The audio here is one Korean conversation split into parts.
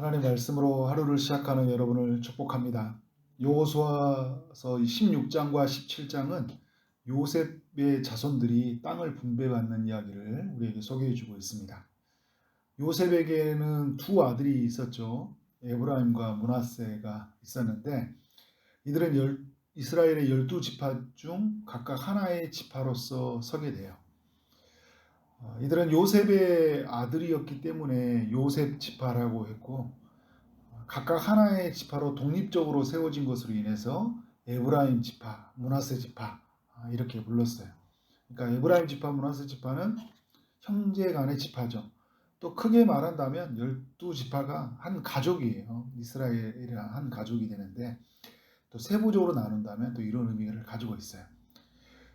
하나님 말씀으로 하루를 시작하는 여러분을 축복합니다. 여호수아서 16장과 17장은 요셉의 자손들이 땅을 분배받는 이야기를 우리에게 소개해 주고 있습니다. 요셉에게는 두 아들이 있었죠. 에브라임과 므낫세가 있었는데 이들은 이스라엘의 12지파 중 각각 하나의 지파로서 서게 돼요. 이들은 요셉의 아들이었기 때문에 요셉 지파라고 했고 각각 하나의 지파로 독립적으로 세워진 것으로 인해서 에브라임 지파, 므낫세 지파 이렇게 불렀어요. 그러니까 에브라임 지파, 므낫세 지파는 형제 간의 지파죠. 또 크게 말한다면 12지파가 한 가족이에요. 이스라엘이랑 한 가족이 되는데 또 세부적으로 나눈다면 또 이런 의미를 가지고 있어요.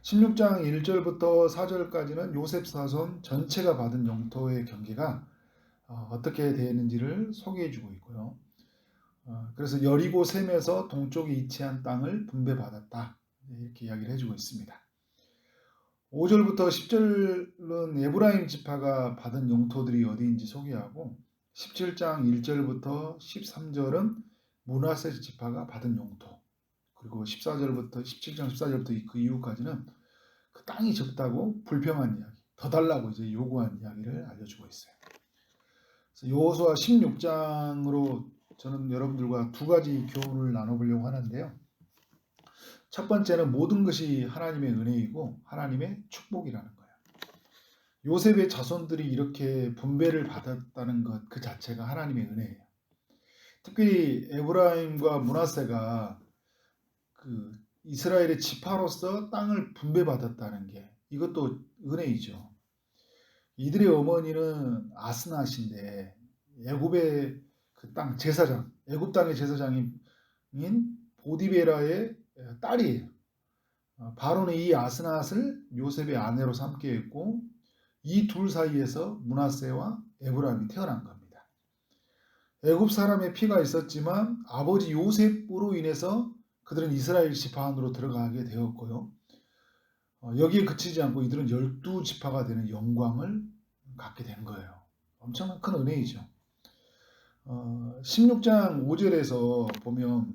16장 1절부터 4절까지는 요셉 사손 전체가 받은 영토의 경계가 어떻게 되는지를 소개해 주고 있고요. 그래서 여리고 셈에서 동쪽에 위치한 땅을 분배받았다. 이렇게 이야기를 해주고 있습니다. 5절부터 10절은 에브라임 지파가 받은 영토들이 어디인지 소개하고 17장 1절부터 13절은 므낫세 지파가 받은 영토 그리고 14절부터 17장 14절부터 그 이후까지는 그 땅이 적다고 불평한 이야기, 더 달라고 이제 요구한 이야기를 알려주고 있어요. 그래서 여호수아 16장으로 저는 여러분들과 두 가지 교훈을 나눠보려고 하는데요. 첫 번째는 모든 것이 하나님의 은혜이고 하나님의 축복이라는 거예요. 요셉의 자손들이 이렇게 분배를 받았다는 것 그 자체가 하나님의 은혜예요. 특별히 에브라임과 므낫세가 그 이스라엘의 지파로서 땅을 분배받았다는 게 이것도 은혜이죠. 이들의 어머니는 아스낫인데 애굽의 그 땅 제사장, 애굽 땅의 제사장인 보디베라의 딸이에요. 바로는 이 아스낫을 요셉의 아내로 삼게 했고 이 둘 사이에서 므낫세와 에브라임이 태어난 겁니다. 애굽 사람의 피가 있었지만 아버지 요셉으로 인해서 그들은 이스라엘 지파 안으로 들어가게 되었고요. 여기에 그치지 않고 이들은 12지파가 되는 영광을 갖게 된 거예요. 엄청난 큰 은혜이죠. 16장 5절에서 보면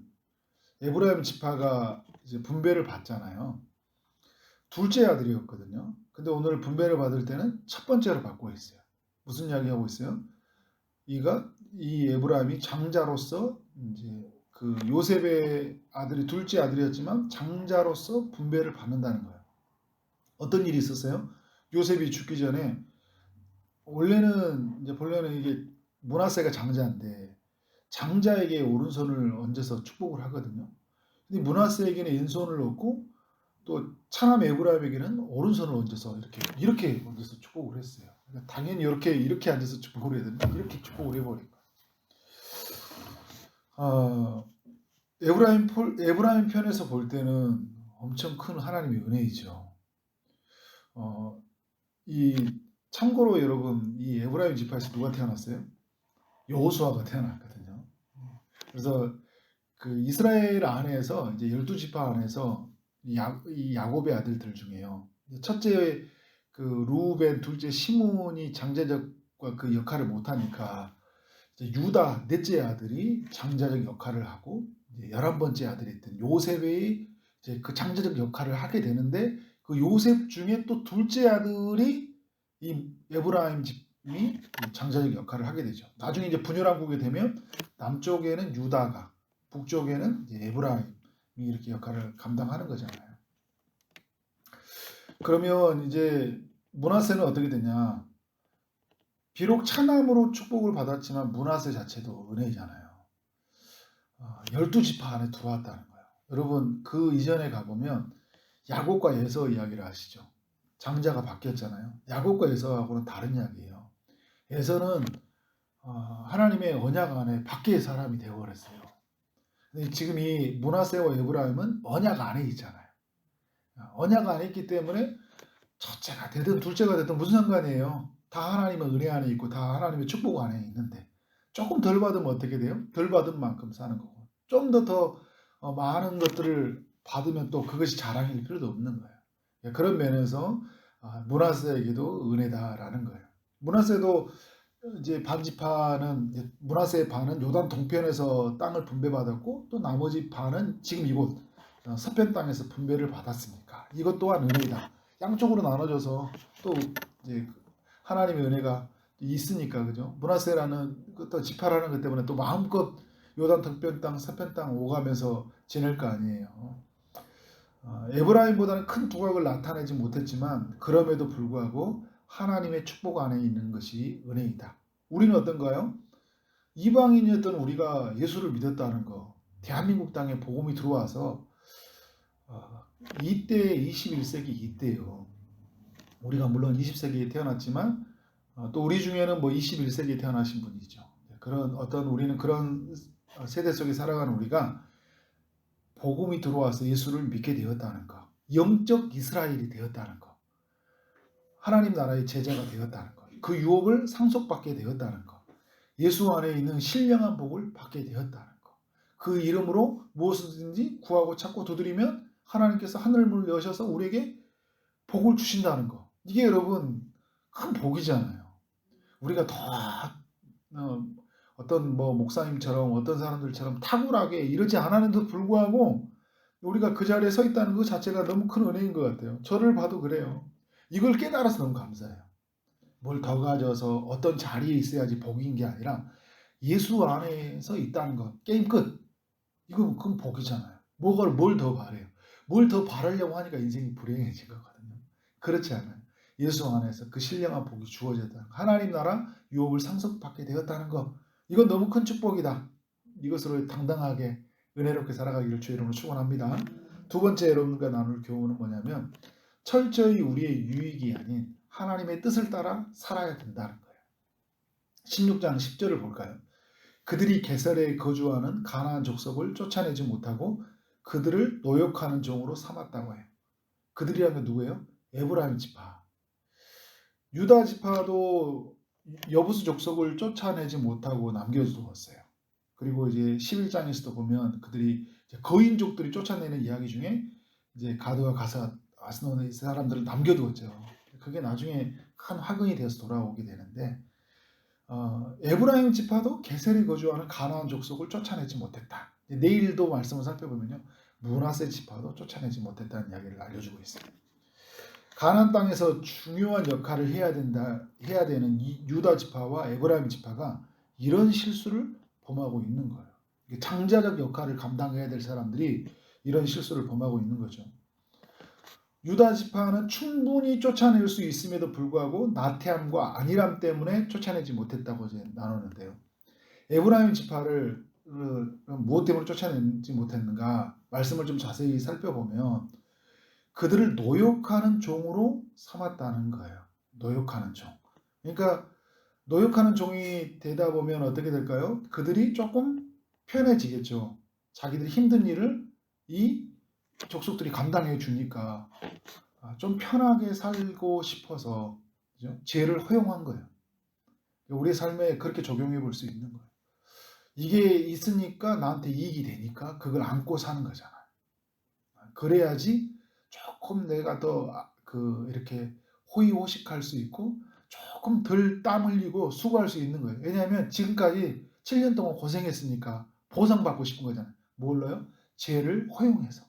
에브라임 지파가 이제 분배를 받잖아요. 둘째 아들이었거든요. 근데 오늘 분배를 받을 때는 첫 번째로 받고 있어요. 무슨 이야기 하고 있어요? 이 에브라임이 장자로서 이제 그 요셉의 아들이 둘째 아들이었지만 장자로서 분배를 받는다는 거예요. 어떤 일이 있었어요? 요셉이 죽기 전에 본래는 이게 므낫세가 장자인데 장자에게 오른손을 얹어서 축복을 하거든요. 근데 므낫세에게는 왼손을 얹고 또 차남 에브라임에게는 오른손을 얹어서 이렇게 얹어서 축복을 했어요. 그러니까 당연히 이렇게 앉아서 축복을 해야 되는데 이렇게 축복을 해버린 거예요. 에브라임 편에서 볼 때는 엄청 큰 하나님의 은혜이죠. 참고로 여러분 이 에브라임 지파에서 누가 태어났어요? 여호수아가 태어났거든요. 그래서 그 이스라엘 안에서 이제 12지파 안에서 이 야곱의 아들들 중에요. 첫째 그 루벤, 둘째 시몬이 장자적과 그 역할을 못하니까 유다 넷째 아들이 장자적 역할을 하고 11번째 아들이었던 요셉의 이제 그 장자적 역할을 하게 되는데 그 요셉 중에 또 둘째 아들이 이 에브라임 집이 장자적 역할을 하게 되죠. 나중에 이제 분열왕국이 되면 남쪽에는 유다가 북쪽에는 이제 에브라임이 이렇게 역할을 감당하는 거잖아요. 그러면 이제 므낫세는 어떻게 되냐? 비록 차남으로 축복을 받았지만 므낫세 자체도 은혜잖아요. 12지파 안에 들어왔다는 거예요. 여러분 그 이전에 가보면 야곱과 에서 이야기를 하시죠. 장자가 바뀌었잖아요. 야곱과 에서하고는 다른 이야기예요. 에서는 하나님의 언약 안에 밖의 사람이 되어버렸어요. 근데 지금 이 므낫세와 에브라임은 언약 안에 있잖아요. 언약 안에 있기 때문에 첫째가 되든 둘째가 되든 무슨 상관이에요. 다 하나님의 은혜 안에 있고 다 하나님의 축복 안에 있는데 조금 덜 받으면 어떻게 돼요? 덜 받은 만큼 사는 거고 좀 더 많은 것들을 받으면 또 그것이 자랑일 필요도 없는 거예요. 그런 면에서 므낫세에게도 은혜다라는 거예요. 므낫세도 이제 반지파는 므낫세의 반은 요단 동편에서 땅을 분배받았고 또 나머지 반은 지금 이곳 서편 땅에서 분배를 받았으니까 이것 또한 은혜이다. 양쪽으로 나눠져서 또 이제 하나님의 은혜가 있으니까 그죠? 므낫세라는 또 지파라는 것 때문에 또 마음껏 요단 동편 땅, 서편 땅 오가면서 지낼 거 아니에요. 에브라임보다는 큰 두각을 나타내지 못했지만 그럼에도 불구하고 하나님의 축복 안에 있는 것이 은혜이다. 우리는 어떤가요? 이방인이었던 우리가 예수를 믿었다는 거, 대한민국 땅에 복음이 들어와서 이때 21세기 이때요. 우리가 물론 20세기에 태어났지만 또 우리 중에는 뭐 21세기에 태어나신 분이죠. 그런 어떤 우리는 그런 세대 속에 살아가는 우리가 복음이 들어와서 예수를 믿게 되었다는 것, 영적 이스라엘이 되었다는 것, 하나님 나라의 제자가 되었다는 것, 그 유업을 상속받게 되었다는 것, 예수 안에 있는 신령한 복을 받게 되었다는 것, 그 이름으로 무엇이든지 구하고 찾고 두드리면 하나님께서 하늘문을 여셔서 우리에게 복을 주신다는 것. 이게 여러분 큰 복이잖아요. 우리가 더 어떤 뭐 목사님처럼 어떤 사람들처럼 탁월하게 이러지 않았는데도 불구하고 우리가 그 자리에 서 있다는 것 자체가 너무 큰 은혜인 것 같아요. 저를 봐도 그래요. 이걸 깨달아서 너무 감사해요. 뭘 더 가져서 어떤 자리에 있어야지 복인 게 아니라 예수 안에서 있다는 것. 게임 끝. 이건 큰 복이잖아요. 뭘 더 바래요. 뭘 더 바라려고 하니까 인생이 불행해진 거거든요. 그렇지 않아요. 예수 안에서 그 신령한 복이 주어졌다는 것. 하나님 나라 유업을 상속받게 되었다는 것. 이건 너무 큰 축복이다. 이것으로 당당하게 은혜롭게 살아가기를 주의 이름으로 축원합니다. 두 번째 여러분과 나눌 교훈은 뭐냐면 철저히 우리의 유익이 아닌 하나님의 뜻을 따라 살아야 된다는 거예요. 16장 10절을 볼까요? 그들이 게셀에 거주하는 가나안 족속을 쫓아내지 못하고 그들을 노역하는 종으로 삼았다고 해요. 그들이라면 누구예요? 에브라임 지파. 유다 지파도 여부수 족속을 쫓아내지 못하고 남겨두었어요. 그리고 이제 11장에서도 보면 그들이 거인족들이 쫓아내는 이야기 중에 이제 가드와 가사 아스노의 사람들을 남겨두었죠. 그게 나중에 큰 화근이 되어서 돌아오게 되는데 에브라임 지파도 게셀에 거주하는 가나안 족속을 쫓아내지 못했다. 내일도 말씀을 살펴보면요, 므낫세 지파도 쫓아내지 못했다는 이야기를 알려주고 있어요. 가나안 땅에서 중요한 역할을 해야 되는 이 유다 지파와 에브라임 지파가 이런 실수를 범하고 있는 거예요. 장자적 역할을 감당해야 될 사람들이 이런 실수를 범하고 있는 거죠. 유다 지파는 충분히 쫓아낼 수 있음에도 불구하고 나태함과 안일함 때문에 쫓아내지 못했다고 이제 나누는데요. 에브라임 지파를 무엇 때문에 쫓아내지 못했는가 말씀을 좀 자세히 살펴보면 그들을 노역하는 종으로 삼았다는 거예요. 노역하는 종. 그러니까 노역하는 종이 되다 보면 어떻게 될까요? 그들이 조금 편해지겠죠. 자기들이 힘든 일을 이 족속들이 감당해 주니까 좀 편하게 살고 싶어서 죄를 허용한 거예요. 우리의 삶에 그렇게 적용해 볼 수 있는 거예요. 이게 있으니까 나한테 이익이 되니까 그걸 안고 사는 거잖아요. 그래야지 조금 내가 더 이렇게 호의호식할 수 있고 조금 덜 땀 흘리고 수고할 수 있는 거예요. 왜냐하면 지금까지 7년 동안 고생했으니까 보상받고 싶은 거잖아요. 뭘로요? 죄를 허용해서.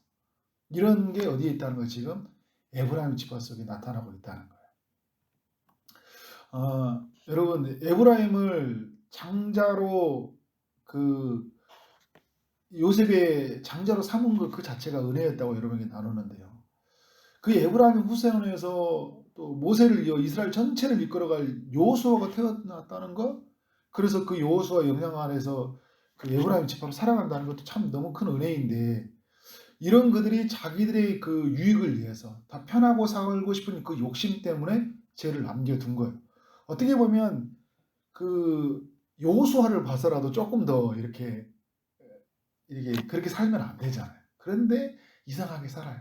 이런 게 어디에 있다는 거예요? 지금 에브라임 지파 속에 나타나고 있다는 거예요. 여러분, 에브라임을 장자로 요셉의 장자로 삼은 것 그 자체가 은혜였다고 여러분에게 나누는데요. 그 에브라임 후손에서 또 모세를 이어 이스라엘 전체를 이끌어갈 여호수아가 태어났다는 것, 그래서 그 여호수아 영향 아래서 그 에브라임 지파로 살아간다는 것도 참 너무 큰 은혜인데, 이런 그들이 자기들의 그 유익을 위해서 다 편하고 살고 싶은 그 욕심 때문에 죄를 남겨둔 거예요. 어떻게 보면 그 여호수아를 봐서라도 조금 더 이렇게 그렇게 살면 안 되잖아요. 그런데 이상하게 살아요.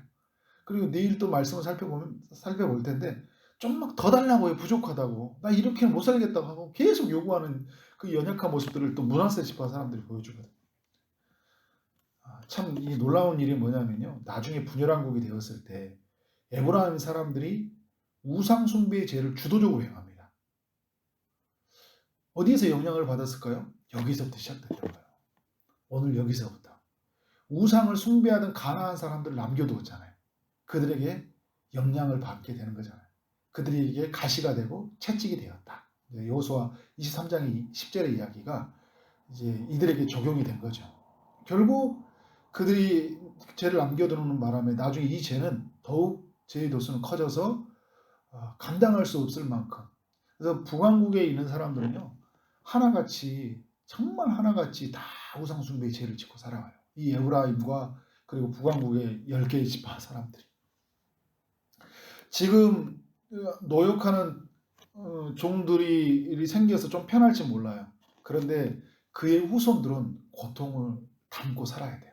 그리고 내일 또 말씀을 살펴볼 텐데 좀 막 더 달라고 해, 부족하다고. 나 이렇게는 못 살겠다고 하고 계속 요구하는 그 연약한 모습들을 또 므낫세 지파 사람들이 보여주거든요. 참 이 놀라운 일이 뭐냐면요, 나중에 분열왕국이 되었을 때 에브라임 사람들이 우상 숭배의 죄를 주도적으로 행합니다. 어디에서 영향을 받았을까요? 여기서부터 시작됐던 거예요. 오늘 여기서부터. 우상을 숭배하던 가나안 사람들을 남겨두었잖아요. 그들에게 영향을 받게 되는 거잖아요. 그들에게 가시가 되고 채찍이 되었다. 여호수아 23장의 10절의 이야기가 이제 이들에게 적용이 된 거죠. 결국 그들이 죄를 남겨두는 바람에 나중에 이 죄는 더욱 죄의 도수는 커져서 감당할 수 없을 만큼. 그래서 북왕국에 있는 사람들은요, 하나같이 정말 하나같이 다 우상 숭배의 죄를 짓고 살아가요. 이 에브라임과 그리고 북왕국의 10개의 지파 사람들이. 지금 노역하는 종들이 생겨서 좀 편할지 몰라요. 그런데 그의 후손들은 고통을 담고 살아야 돼요.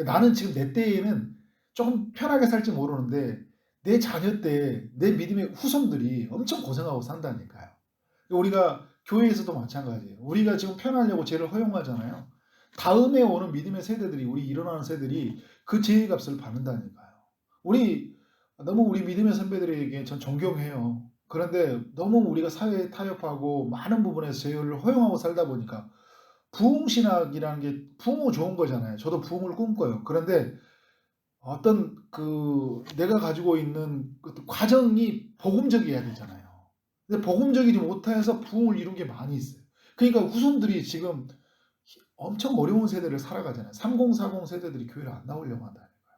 나는 지금 내 때에는 조금 편하게 살지 모르는데 내 자녀 때 내 믿음의 후손들이 엄청 고생하고 산다니까요. 우리가 교회에서도 마찬가지예요. 우리가 지금 편하려고 죄를 허용하잖아요. 다음에 오는 믿음의 세대들이, 우리 일어나는 세대들이 그 죄의 값을 받는다니까요. 너무 우리 믿음의 선배들에게 전 존경해요. 그런데 너무 우리가 사회에 타협하고 많은 부분에서 죄를 허용하고 살다 보니까 부흥신학이라는 게 부흥은 좋은 거잖아요. 저도 부흥을 꿈꿔요. 그런데 어떤 내가 가지고 있는 그 과정이 복음적이어야 되잖아요. 근데 복음적이지 못해서 부흥을 이룬 게 많이 있어요. 그러니까 후손들이 지금 엄청 어려운 세대를 살아가잖아요. 3040 세대들이 교회를 안 나오려고 한다니까요.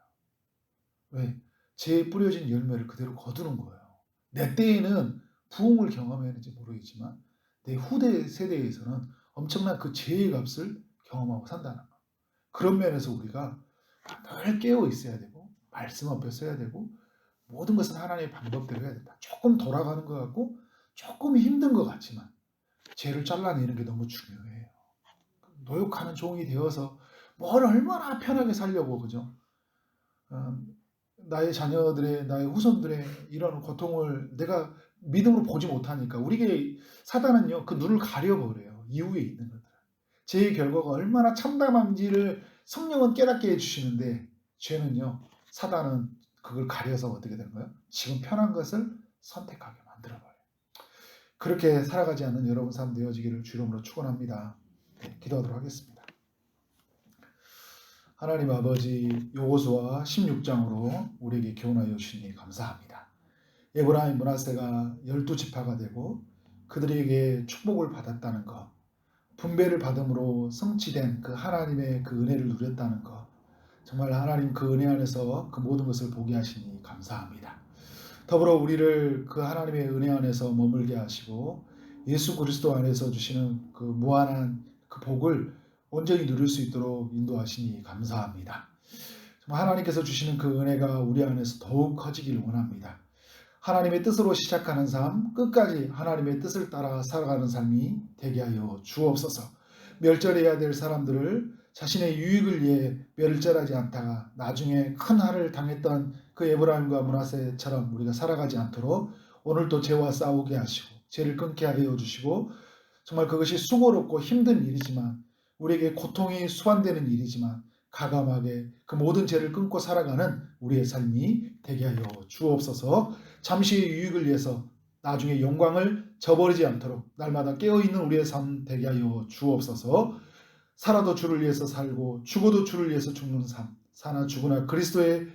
왜? 죄에 뿌려진 열매를 그대로 거두는 거예요. 내 때에는 부흥을 경험했는지 모르겠지만 내 후대 세대에서는 엄청난 그 죄의 값을 경험하고 산다는 거. 그런 면에서 우리가 늘 깨어 있어야 되고 말씀 앞에 서야 되고 모든 것은 하나님의 방법대로 해야 된다. 조금 돌아가는 것 같고 조금 힘든 것 같지만 죄를 잘라내는 게 너무 중요해요. 노역하는 종이 되어서 뭘 얼마나 편하게 살려고, 그죠? 나의 자녀들의, 나의 후손들의 이런 고통을 내가 믿음으로 보지 못하니까 우리에게 사단은요, 그 눈을 가려버려요. 이후에 있는 것들. 죄의 결과가 얼마나 참담한지를 성령은 깨닫게 해주시는데 죄는요, 사단은 그걸 가려서 어떻게 되는 거예요? 지금 편한 것을 선택하게 만들어버려요. 그렇게 살아가지 않는 여러분 삶 되어지기를 주 이름으로 축원합니다. 네, 기도하도록 하겠습니다. 하나님 아버지, 여호수아 16장으로 우리에게 교훈하여 주시니 감사합니다. 에브라임 므낫세가 12지파가 되고 그들에게 축복을 받았다는 것, 분배를 받음으로 성취된 그 하나님의 그 은혜를 누렸다는 것, 정말 하나님 그 은혜 안에서 그 모든 것을 보게 하시니 감사합니다. 더불어 우리를 그 하나님의 은혜 안에서 머물게 하시고 예수 그리스도 안에서 주시는 그 무한한 그 복을 온전히 누릴 수 있도록 인도하시니 감사합니다. 정말 하나님께서 주시는 그 은혜가 우리 안에서 더욱 커지기를 원합니다. 하나님의 뜻으로 시작하는 삶, 끝까지 하나님의 뜻을 따라 살아가는 삶이 되게 하여 주옵소서. 멸절해야 될 사람들을 자신의 유익을 위해 멸절하지 않다가 나중에 큰 har을 당했던 그 에브라임과 므낫세처럼 우리가 살아가지 않도록 오늘도 죄와 싸우게 하시고 죄를 끊게 하여 주시고, 정말 그것이 수고롭고 힘든 일이지만 우리에게 고통이 수반되는 일이지만 가감하게 그 모든 죄를 끊고 살아가는 우리의 삶이 되게 하여 주옵소서. 잠시의 유익을 위해서 나중에 영광을 저버리지 않도록 날마다 깨어있는 우리의 삶 되게 하여 주옵소서. 살아도 주를 위해서 살고 죽어도 주를 위해서 죽는 삶, 사나 죽으나 그리스도의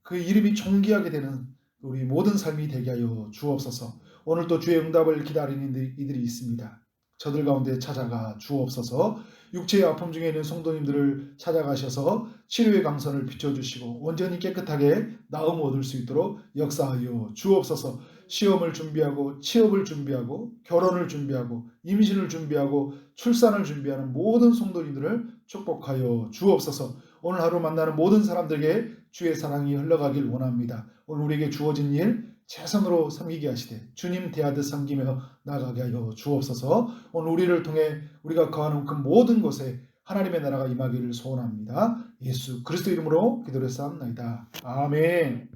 그 이름이 존귀하게 되는 우리 모든 삶이 되게 하여 주옵소서. 오늘도 주의 응답을 기다리는 이들이 있습니다. 저들 가운데 찾아가 주옵소서. 육체의 아픔 중에 있는 성도님들을 찾아가셔서 치료의 강선을 비춰주시고 온전히 깨끗하게 나음 얻을 수 있도록 역사하여 주옵소서. 시험을 준비하고 취업을 준비하고 결혼을 준비하고 임신을 준비하고 출산을 준비하는 모든 성도님들을 축복하여 주옵소서. 오늘 하루 만나는 모든 사람들에게 주의 사랑이 흘러가길 원합니다. 오늘 우리에게 주어진 일 최선으로 섬기게 하시되 주님 대하듯 섬기며 나가게 하여 주옵소서. 오늘 우리를 통해 우리가 거하는 그 모든 곳에 하나님의 나라가 임하기를 소원합니다. 예수 그리스도 이름으로 기도를 쌓옵나이다. 아멘.